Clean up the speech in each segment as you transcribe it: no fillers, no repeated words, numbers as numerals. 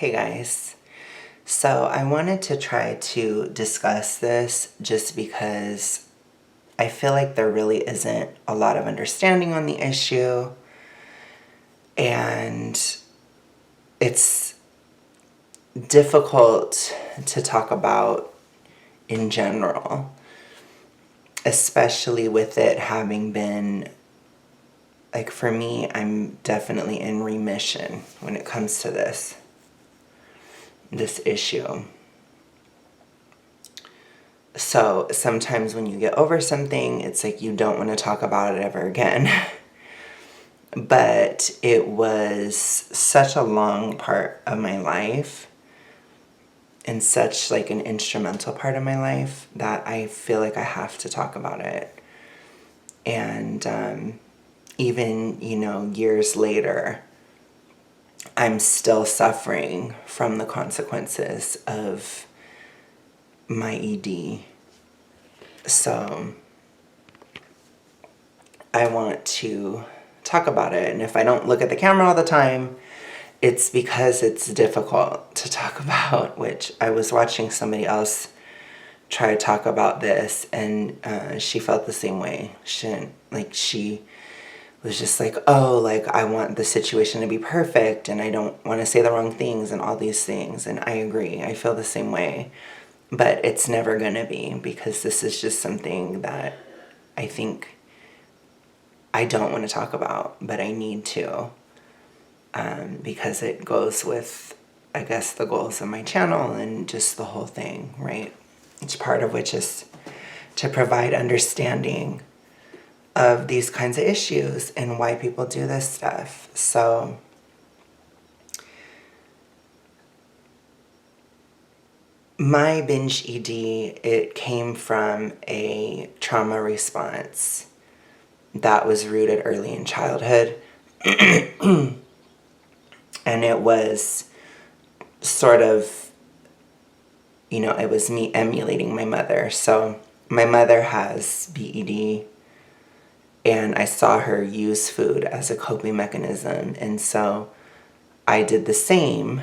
Hey guys. So I wanted to try to discuss this just because I feel like there really isn't a lot of understanding on the issue, and it's difficult to talk about in general, especially with it having been, like, for me, I'm definitely in remission when it comes to this issue. So sometimes when you get over something, it's like you don't want to talk about it ever again. But it was such a long part of my life and such like an instrumental part of my life that I feel like I have to talk about it. And even, years later, I'm still suffering from the consequences of my ED. So I want to talk about it. And if I don't look at the camera all the time, it's because it's difficult to talk about, which I was watching somebody else try to talk about this, and she felt the same way. She was just like, oh, like, I want the situation to be perfect, and I don't want to say the wrong things and all these things. And I agree. I feel the same way. But it's never going to be, because this is just something that I think I don't want to talk about, but I need to, because it goes with, I guess, the goals of my channel and just the whole thing, right? Each part of which is to provide understanding of these kinds of issues and why people do this stuff. So my binge ED, it came from a trauma response that was rooted early in childhood. And it was sort of, it was me emulating my mother. So my mother has BED, and I saw her use food as a coping mechanism. And so I did the same.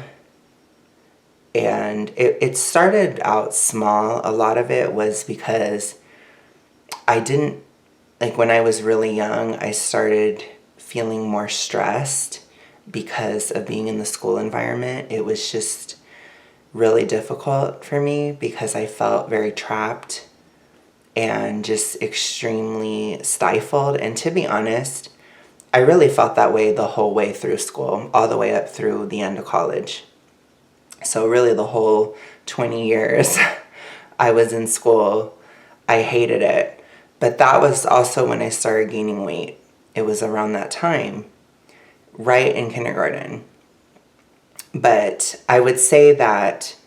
And it started out small. A lot of it was because when I was really young, I started feeling more stressed because of being in the school environment. It was just really difficult for me because I felt very trapped and just extremely stifled. And to be honest, I really felt that way the whole way through school, all the way up through the end of college. So really the whole 20 years I was in school, I hated it. But that was also when I started gaining weight. It was around that time, right in kindergarten. But I would say that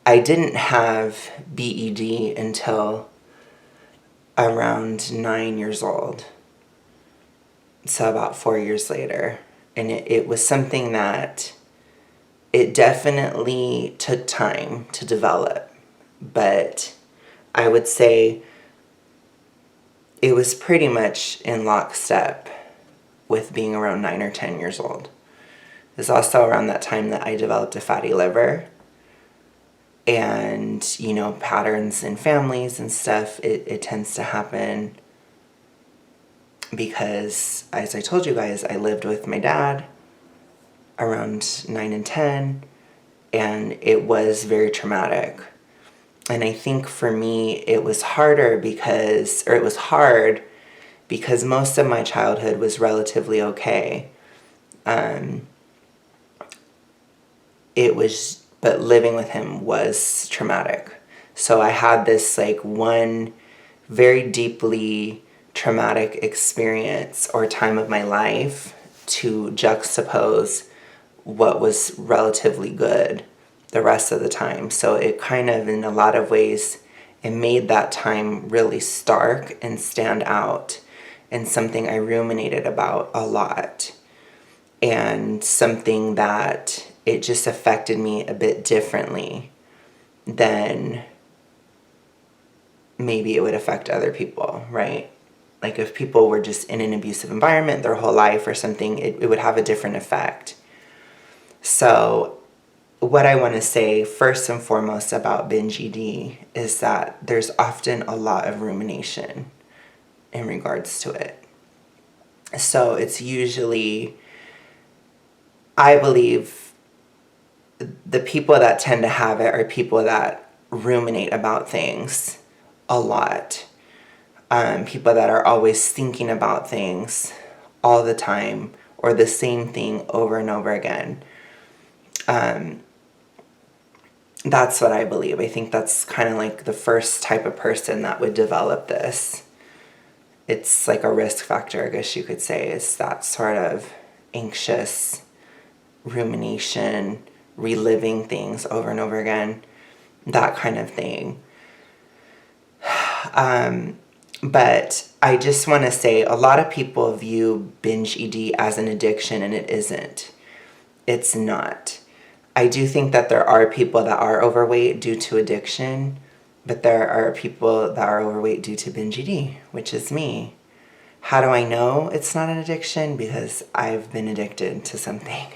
I didn't have BED until around 9 years old. So about 4 years later. And it was something that it definitely took time to develop. But I would say it was pretty much in lockstep with being around 9 or 10 years old. It was also around that time that I developed a fatty liver. And, patterns in families and stuff, it tends to happen because, as I told you guys, I lived with my dad around 9 and 10, and it was very traumatic. And I think for me, it was hard because most of my childhood was relatively okay. But living with him was traumatic. So I had this one very deeply traumatic experience or time of my life to juxtapose what was relatively good the rest of the time. So it kind of, in a lot of ways, it made that time really stark and stand out, and something I ruminated about a lot, and something that it just affected me a bit differently than maybe it would affect other people, right? Like if people were just in an abusive environment their whole life or something, it would have a different effect. So what I want to say first and foremost about binge ED is that there's often a lot of rumination in regards to it. So it's usually, I believe, the people that tend to have it are people that ruminate about things a lot. People that are always thinking about things all the time or the same thing over and over again. That's what I believe. I think that's kind of like the first type of person that would develop this. It's like a risk factor, I guess you could say, is that sort of anxious rumination, reliving things over and over again, that kind of thing. But I just want to say a lot of people view binge ED as an addiction, and it isn't. It's not. I do think that there are people that are overweight due to addiction, but there are people that are overweight due to binge ED, which is me. How do I know it's not an addiction? Because I've been addicted to something.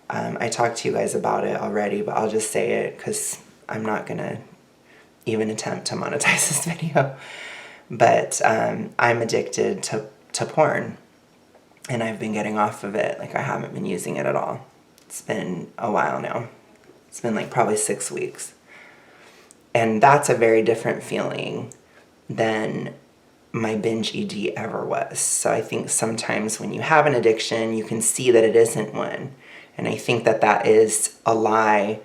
I talked to you guys about it already, but I'll just say it because I'm not going to even attempt to monetize this video. But I'm addicted to porn, and I've been getting off of it. Like, I haven't been using it at all. It's been a while now. It's been like probably 6 weeks. And that's a very different feeling than my binge ED ever was. So I think sometimes when you have an addiction, you can see that it isn't one. And I think that that is a lie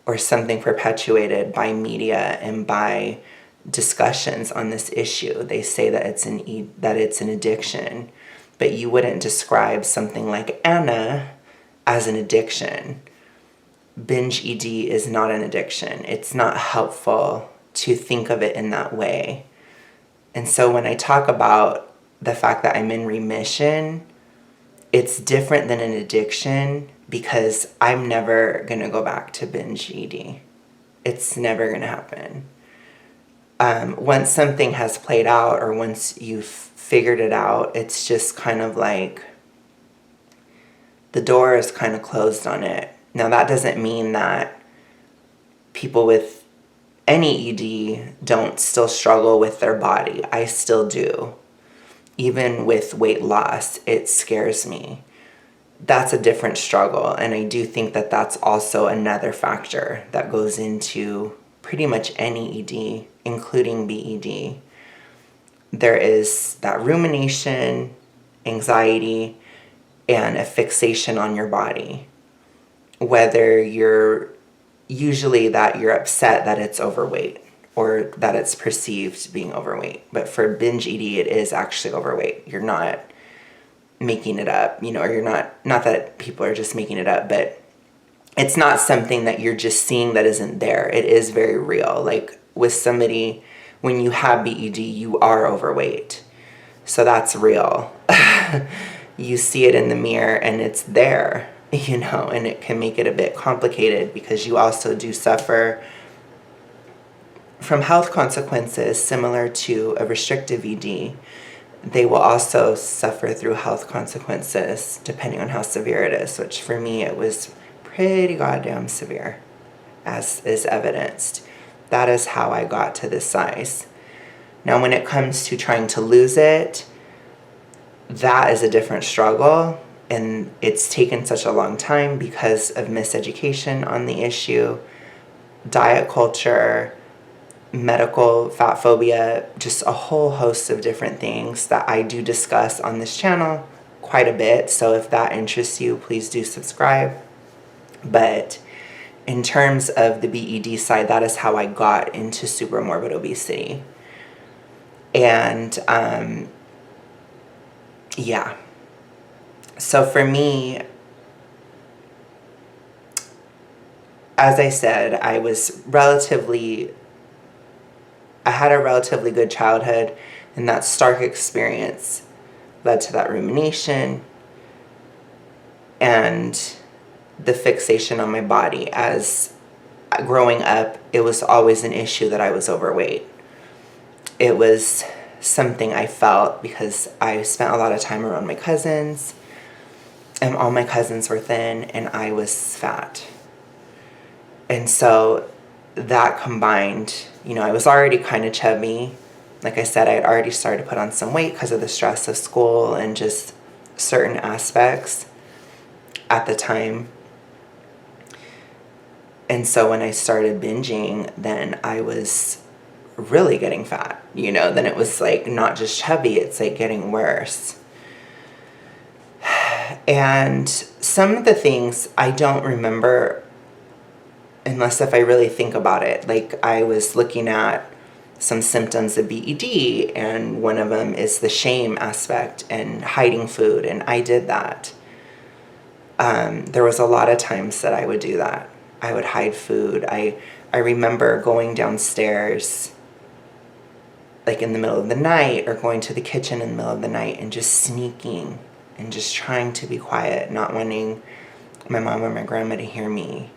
or something perpetuated by media and by discussions on this issue. They say that it's an addiction, but you wouldn't describe something like Anna as an addiction. Binge ED is not an addiction. It's not helpful to think of it in that way. And so when I talk about the fact that I'm in remission, it's different than an addiction because I'm never going to go back to binge ED. It's never going to happen. Once something has played out or once you've figured it out, it's just kind of like the door is kind of closed on it. Now, that doesn't mean that people with any ED don't still struggle with their body. I still do. Even with weight loss, it scares me. That's a different struggle, and I do think that that's also another factor that goes into pretty much any ED, including BED. There is that rumination, anxiety, and a fixation on your body. Whether you're upset that it's overweight or that it's perceived being overweight. But for binge ED, it is actually overweight. You're not making it up, or you're not that people are just making it up, but it's not something that you're just seeing that isn't there. It is very real. Like with somebody, when you have BED, you are overweight. So that's real. You see it in the mirror and it's there, and it can make it a bit complicated because you also do suffer from health consequences similar to a restrictive ED. They will also suffer through health consequences depending on how severe it is, which for me it was pretty goddamn severe, as is evidenced. That is how I got to this size. Now, when it comes to trying to lose it, that is a different struggle, and it's taken such a long time because of miseducation on the issue, diet culture, medical fat phobia, just a whole host of different things that I do discuss on this channel quite a bit. So if that interests you, please do subscribe. But in terms of the BED side, that is how I got into supermorbid obesity. And yeah. So for me, as I said, I had a relatively good childhood, and that stark experience led to that rumination and the fixation on my body. As growing up, it was always an issue that I was overweight. It was something I felt because I spent a lot of time around my cousins, and all my cousins were thin, and I was fat. And so that combined, I was already kind of chubby. Like I said, I had already started to put on some weight because of the stress of school and just certain aspects at the time. And so when I started binging, then I was really getting fat, then it was like not just chubby, it's like getting worse. And some of the things I don't remember unless if I really think about it. Like I was looking at some symptoms of BED, and one of them is the shame aspect and hiding food, and I did that. There was a lot of times that I would do that. I would hide food. I remember going downstairs like in the middle of the night or going to the kitchen in the middle of the night and just sneaking and just trying to be quiet, not wanting my mom or my grandma to hear me,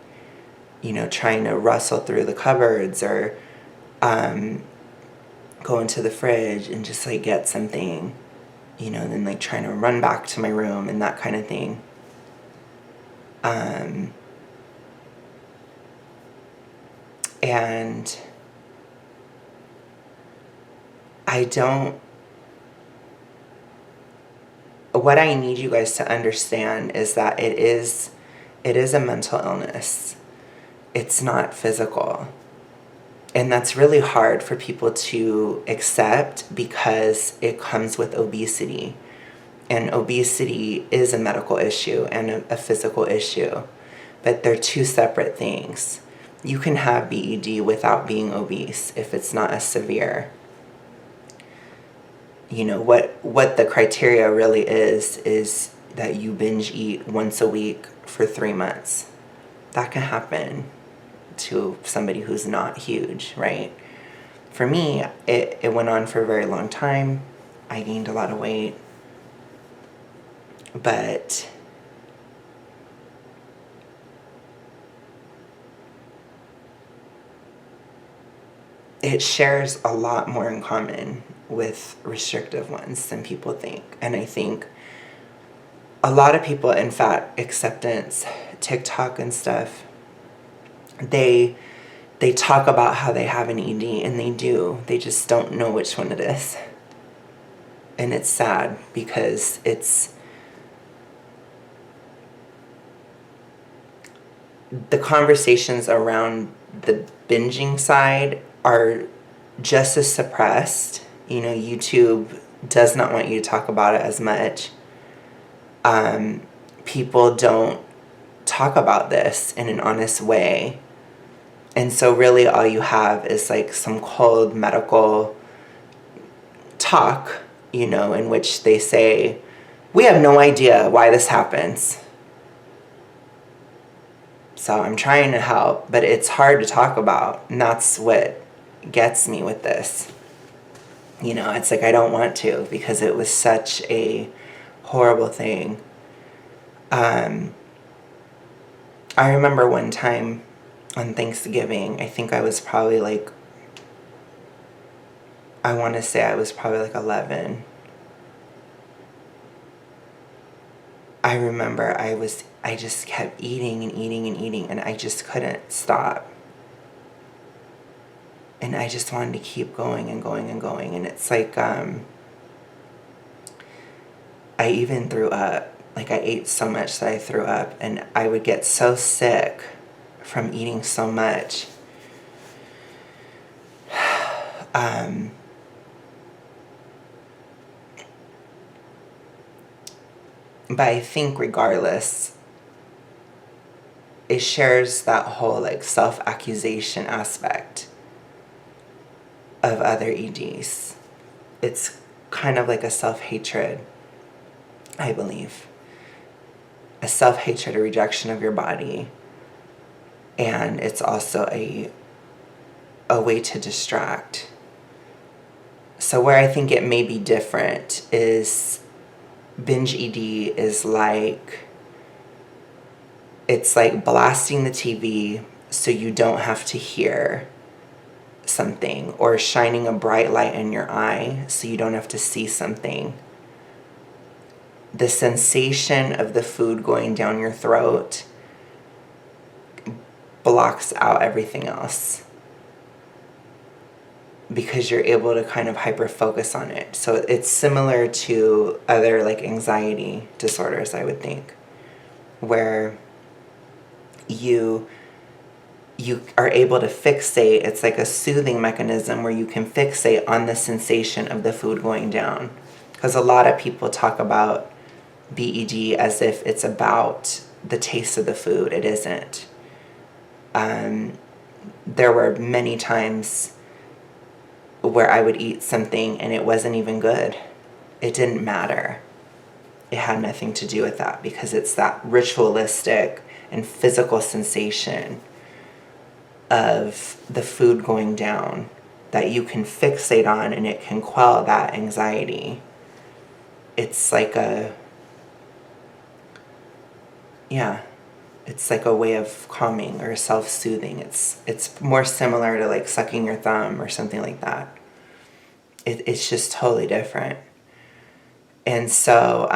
trying to rustle through the cupboards or go into the fridge and just like get something, then like trying to run back to my room and that kind of thing. And what I need you guys to understand is that it is a mental illness. It's not physical. And that's really hard for people to accept because it comes with obesity. And obesity is a medical issue and a physical issue. But they're two separate things. You can have BED without being obese if it's not as severe. What the criteria really is that you binge eat once a week for 3 months. That can happen to somebody who's not huge, right? For me, it went on for a very long time. I gained a lot of weight. But it shares a lot more in common with restrictive ones than people think. And I think a lot of people in fat acceptance, TikTok and stuff, they talk about how they have an ED, and they do. They just don't know which one it is. And it's sad because the conversations around the binging side are just as suppressed. YouTube does not want you to talk about it as much. People don't talk about this in an honest way. And so really all you have is like some cold medical talk, in which they say, we have no idea why this happens. So I'm trying to help, but it's hard to talk about. And that's what gets me with this. It's like I don't want to because it was such a horrible thing. I remember one time on Thanksgiving, I think I was probably like, I want to say I was probably like 11. I remember I just kept eating and eating and eating, and I just couldn't stop. And I just wanted to keep going and going and going. And it's like, I even threw up. Like I ate so much that I threw up, and I would get so sick from eating so much. But I think regardless, it shares that whole like self-accusation aspect of other EDs. It's kind of like a self-hatred, I believe. A self-hatred, a rejection of your body. And it's also a way to distract. So where I think it may be different is binge ED is like, it's like blasting the TV so you don't have to hear something, or shining a bright light in your eye so you don't have to see something. The sensation of the food going down your throat blocks out everything else because you're able to kind of hyper focus on it. So it's similar to other like anxiety disorders, I would think, where you are able to fixate. It's like a soothing mechanism where you can fixate on the sensation of the food going down. Because a lot of people talk about BED as if it's about the taste of the food. It isn't. There were many times where I would eat something and it wasn't even good. It didn't matter. It had nothing to do with that because it's that ritualistic and physical sensation of the food going down that you can fixate on, and it can quell that anxiety. It's like it's like a way of calming or self-soothing. It's more similar to like sucking your thumb or something like that. It's just totally different. And so,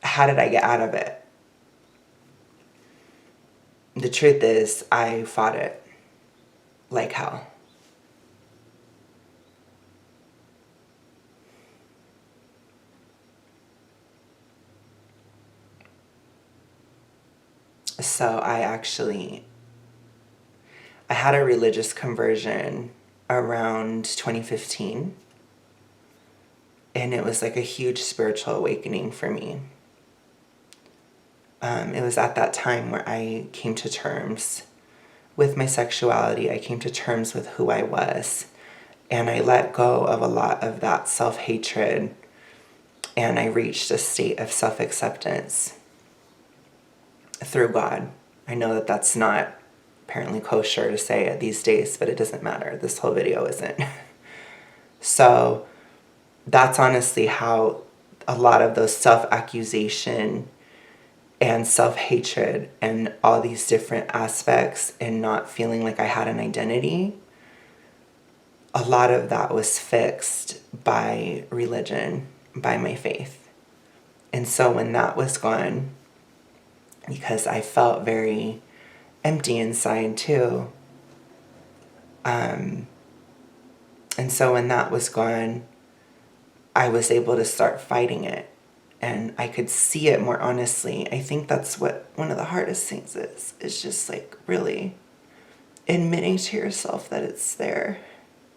how did I get out of it? The truth is, I fought it like hell. So I had a religious conversion around 2015. And it was like a huge spiritual awakening for me. It was at that time where I came to terms with my sexuality. I came to terms with who I was. And I let go of a lot of that self-hatred. And I reached a state of self-acceptance through God. I know that that's not apparently kosher to say these days, but it doesn't matter. This whole video isn't. So that's honestly how a lot of those self-accusation and self-hatred and all these different aspects and not feeling like I had an identity, a lot of that was fixed by religion, by my faith. And so when that was gone, because I felt very empty inside too, and so when that was gone, I was able to start fighting it. And I could see it more honestly. I think that's what one of the hardest things is just like really admitting to yourself that it's there,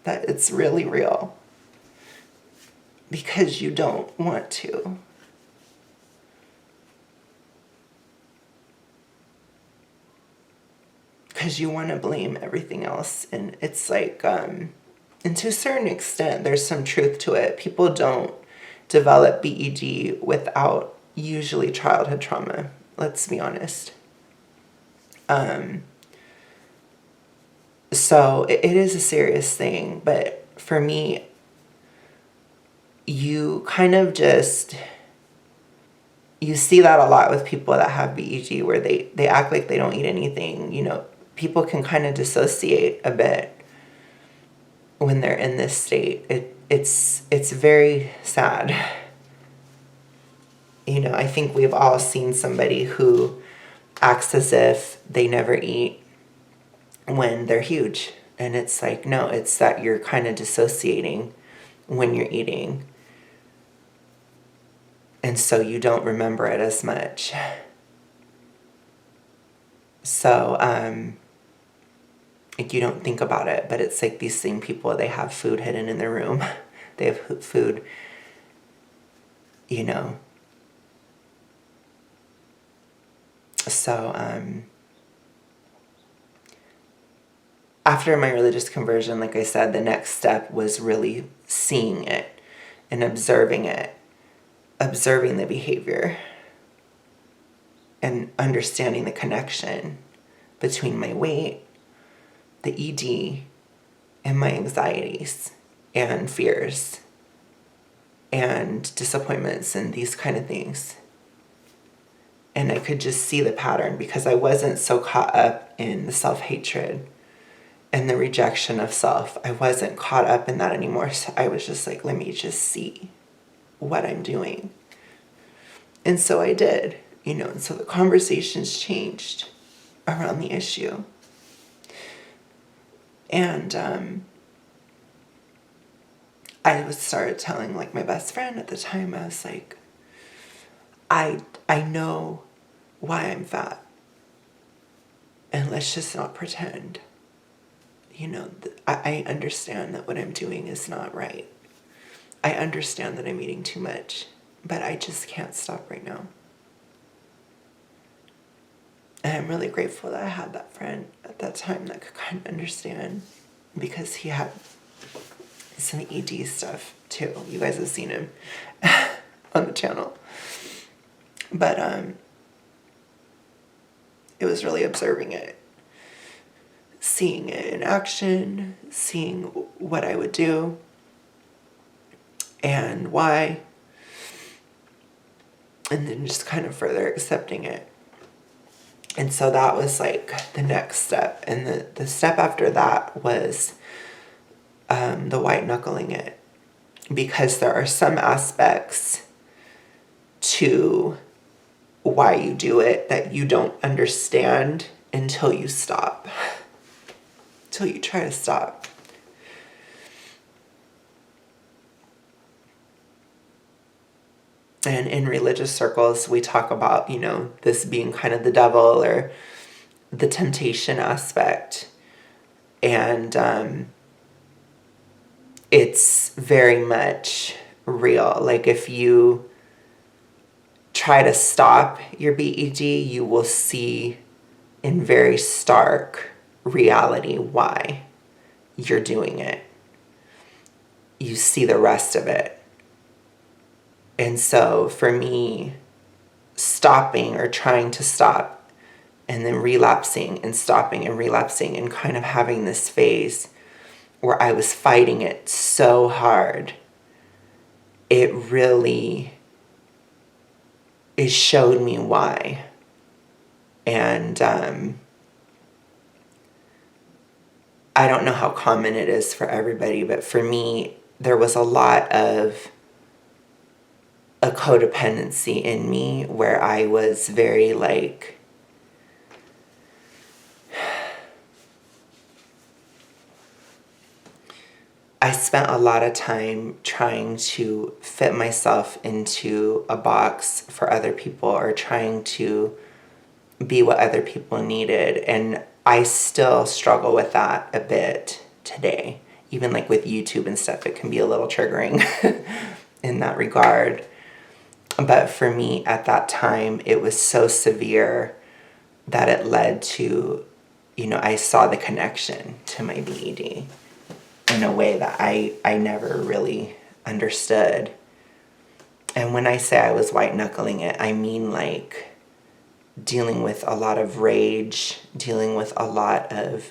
that it's really real. Because you don't want to. Because you want to blame everything else. And it's like, and to a certain extent, there's some truth to it. People don't develop BED without usually childhood trauma. Let's be honest. So it is a serious thing, but for me, you kind of just, you see that a lot with people that have BED where they act like they don't eat anything. You know, people can kind of dissociate a bit when they're in this state. It's very sad. You know, I think we've all seen somebody who acts as if they never eat when they're huge. And it's like, no, it's that you're kind of dissociating when you're eating. And so you don't remember it as much. So, like you don't think about it, but it's like these same people, they have food hidden in their room. They have food, you know. So, after my religious conversion, like I said, the next step was really seeing it and observing it, observing the behavior and understanding the connection between my weight, the ED, and my anxieties and fears and disappointments and these kind of things. And I could just see the pattern because I wasn't so caught up in the self-hatred and the rejection of self. I wasn't caught up in that anymore. So I was just like, let me just see what I'm doing. And so I did, and so the conversations changed around the issue. And I started telling like my best friend at the time, I was like, I know why I'm fat. And let's just not pretend. I understand that what I'm doing is not right. I understand that I'm eating too much, but I just can't stop right now. And I'm really grateful that I had that friend at that time that could kind of understand, because he had some ED stuff too. You guys have seen him on the channel. But it was really observing it, seeing it in action, seeing what I would do and why, and then just kind of further accepting it. And so that was like the next step. And the step after that was the white knuckling it, because there are some aspects to why you do it that you don't understand until you stop, until you try to stop. And in religious circles, we talk about, this being kind of the devil or the temptation aspect. And it's very much real. Like if you try to stop your BED, you will see in very stark reality why you're doing it. You see the rest of it. And so for me, stopping or trying to stop and then relapsing and stopping and relapsing and kind of having this phase where I was fighting it so hard, it showed me why. And I don't know how common it is for everybody, but for me, there was a lot of a codependency in me where I was very like, I spent a lot of time trying to fit myself into a box for other people or trying to be what other people needed. And I still struggle with that a bit today. Even like with YouTube and stuff, it can be a little triggering in that regard. But for me at that time, it was so severe that it led to, I saw the connection to my BED in a way that I never really understood. And when I say I was white knuckling it, I mean like dealing with a lot of rage, dealing with a lot of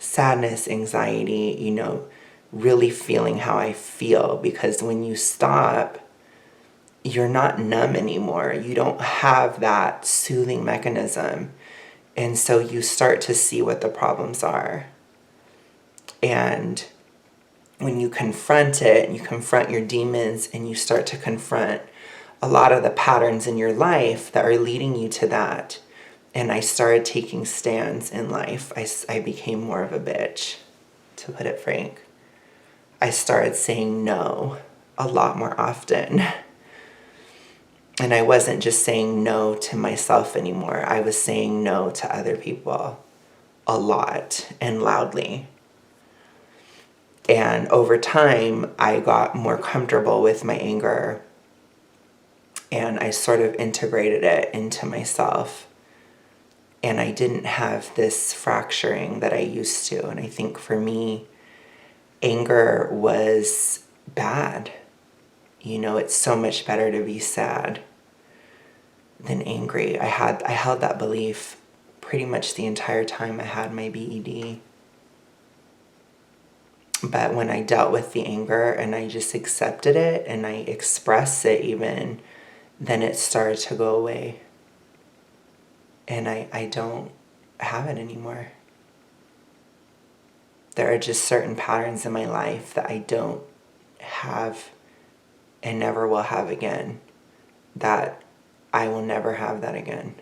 sadness, anxiety, really feeling how I feel. Because when you stop, you're not numb anymore. You don't have that soothing mechanism. And so you start to see what the problems are. And when you confront it, and you confront your demons, and you start to confront a lot of the patterns in your life that are leading you to that. And I started taking stands in life. I became more of a bitch, to put it frank. I started saying no a lot more often. And I wasn't just saying no to myself anymore. I was saying no to other people a lot and loudly. And over time, I got more comfortable with my anger. And I sort of integrated it into myself. And I didn't have this fracturing that I used to. And I think for me, anger was bad. It's so much better to be sad than angry. I held that belief pretty much the entire time I had my BED. But when I dealt with the anger and I just accepted it and I expressed it even, then it started to go away. And I don't have it anymore. There are just certain patterns in my life that I don't have and never will have again that I will never have that again.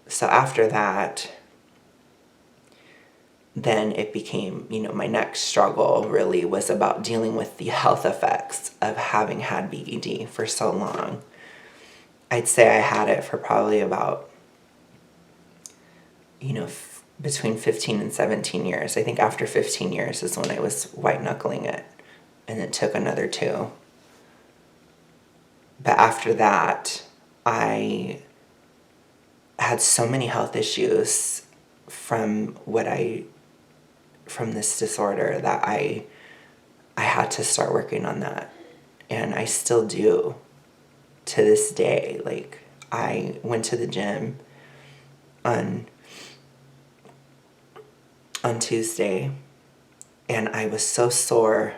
So after that, then it became, my next struggle really was about dealing with the health effects of having had BED for so long. I'd say I had it for probably about, between 15 and 17 years. I think after 15 years is when I was white knuckling it, and it took another 2. But after that, I had so many health issues from this disorder that I had to start working on that. And I still do to this day. Like, I went to the gym on Tuesday, and I was so sore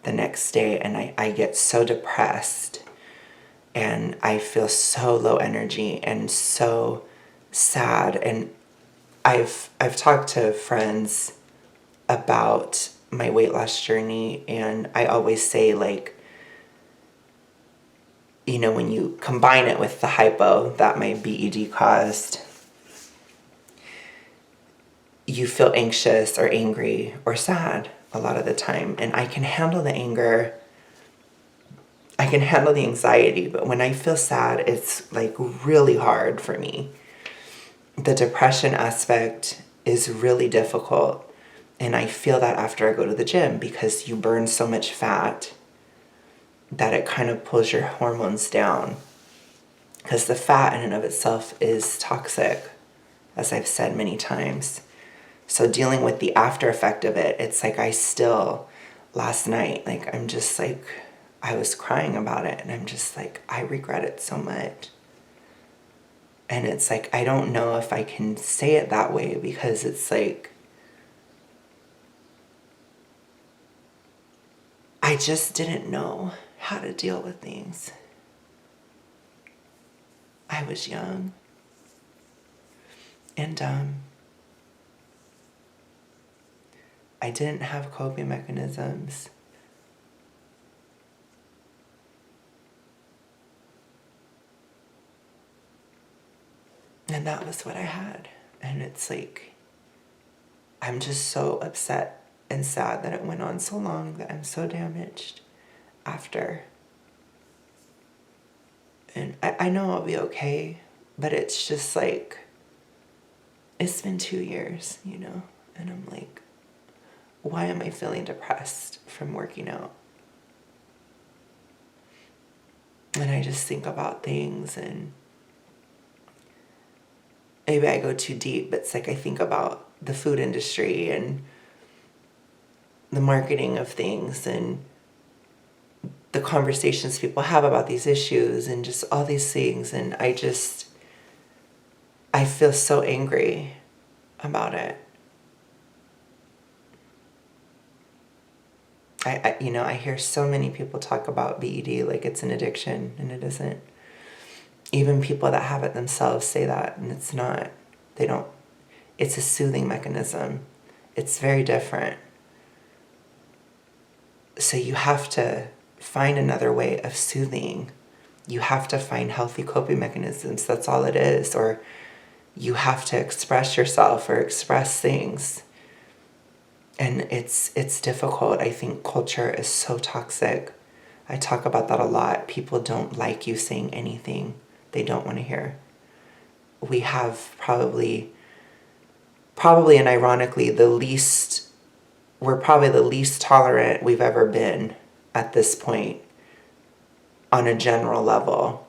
the next day, and I get so depressed, and I feel so low energy and so sad. And I've talked to friends about my weight loss journey, and I always say, like, when you combine it with the hypo that my BED caused, you feel anxious or angry or sad a lot of the time. And I can handle the anger, I can handle the anxiety, but when I feel sad, it's like really hard for me. The depression aspect is really difficult. And I feel that after I go to the gym, because you burn so much fat that it kind of pulls your hormones down. Because the fat in and of itself is toxic, as I've said many times. So dealing with the after effect of it, it's like last night, like, I'm just like, I was crying about it, and I'm just like, I regret it so much. And it's like, I don't know if I can say it that way, because it's like, I just didn't know how to deal with things. I was young and dumb. I didn't have coping mechanisms. And that was what I had. And it's like, I'm just so upset and sad that it went on so long, that I'm so damaged after. And I know I'll be okay, but it's just like, it's been 2 years, and I'm like, why am I feeling depressed from working out? And I just think about things, and maybe I go too deep, but it's like I think about the food industry and the marketing of things and the conversations people have about these issues and just all these things. And I feel so angry about it. I hear so many people talk about BED like it's an addiction, and it isn't. Even people that have it themselves say that, and it's not. It's a soothing mechanism. It's very different. So you have to find another way of soothing. You have to find healthy coping mechanisms. That's all it is. Or you have to express yourself or express things. And it's difficult. I think culture is so toxic. I talk about that a lot. People don't like you saying anything they don't want to hear. We have probably and ironically, we're probably the least tolerant we've ever been at this point on a general level.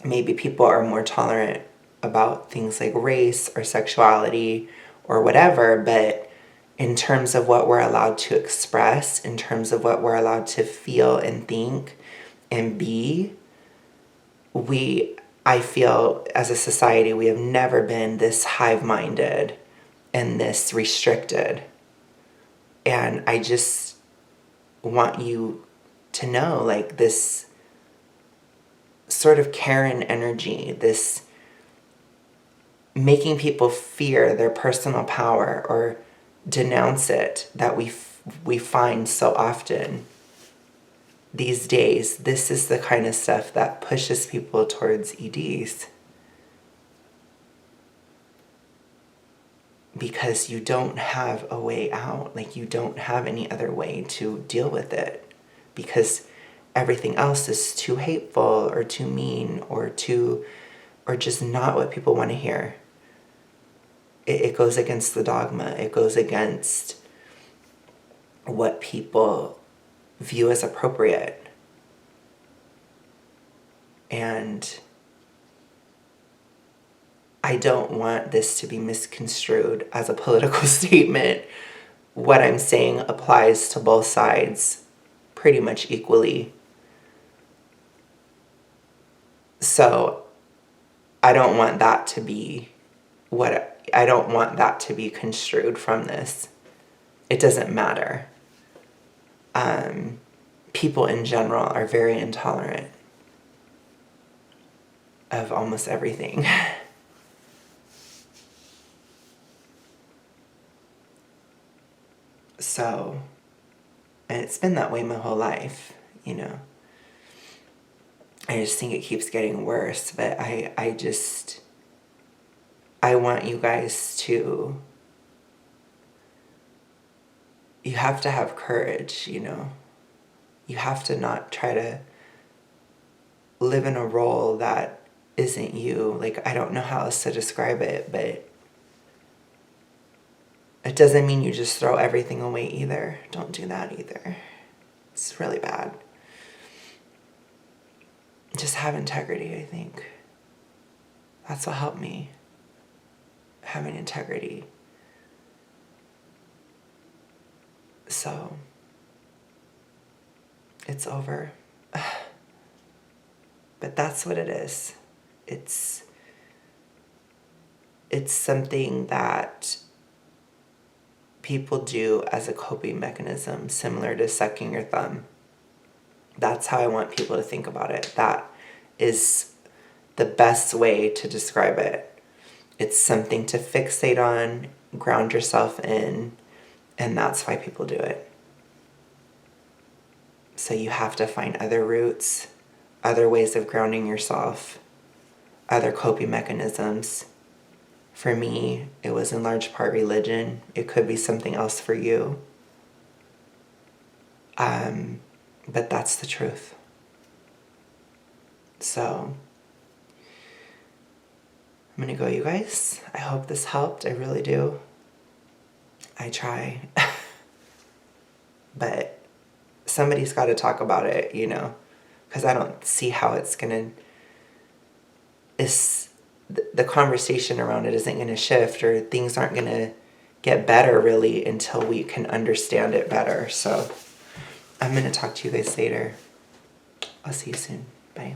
Maybe people are more tolerant about things like race or sexuality or whatever, but in terms of what we're allowed to express, in terms of what we're allowed to feel and think and be, I feel as a society, we have never been this hive-minded and this restricted. And I just want you to know, like, this sort of Karen energy, this making people fear their personal power or denounce it, that we find so often these days, this is the kind of stuff that pushes people towards EDs. Because you don't have a way out. Like, you don't have any other way to deal with it. Because everything else is too hateful or too mean or just not what people want to hear. It goes against the dogma. It goes against what people view as appropriate. And I don't want this to be misconstrued as a political statement. What I'm saying applies to both sides pretty much equally. So I don't want that to be construed from this. It doesn't matter. People in general are very intolerant of almost everything. So, and it's been that way my whole life, you know. I just think it keeps getting worse, but I want you guys to, you have to have courage, you know. You have to not try to live in a role that isn't you. Like, I don't know how else to describe it, but it doesn't mean you just throw everything away either. Don't do that either. It's really bad. Just have integrity, I think. That's what helped me. Having integrity. So, it's over. But that's what it is. It's something that people do as a coping mechanism, similar to sucking your thumb. That's how I want people to think about it. That is the best way to describe it. It's something to fixate on, ground yourself in, and that's why people do it. So you have to find other routes, other ways of grounding yourself, other coping mechanisms. For me, it was in large part religion. It could be something else for you. But that's the truth. So, I'm gonna go, you guys. I hope this helped. I really do. I try. But somebody's got to talk about it, you know, because I don't see how it's gonna, the conversation around it isn't gonna shift, or things aren't gonna get better really until we can understand it better. So I'm gonna talk to you guys later. I'll see you soon. Bye.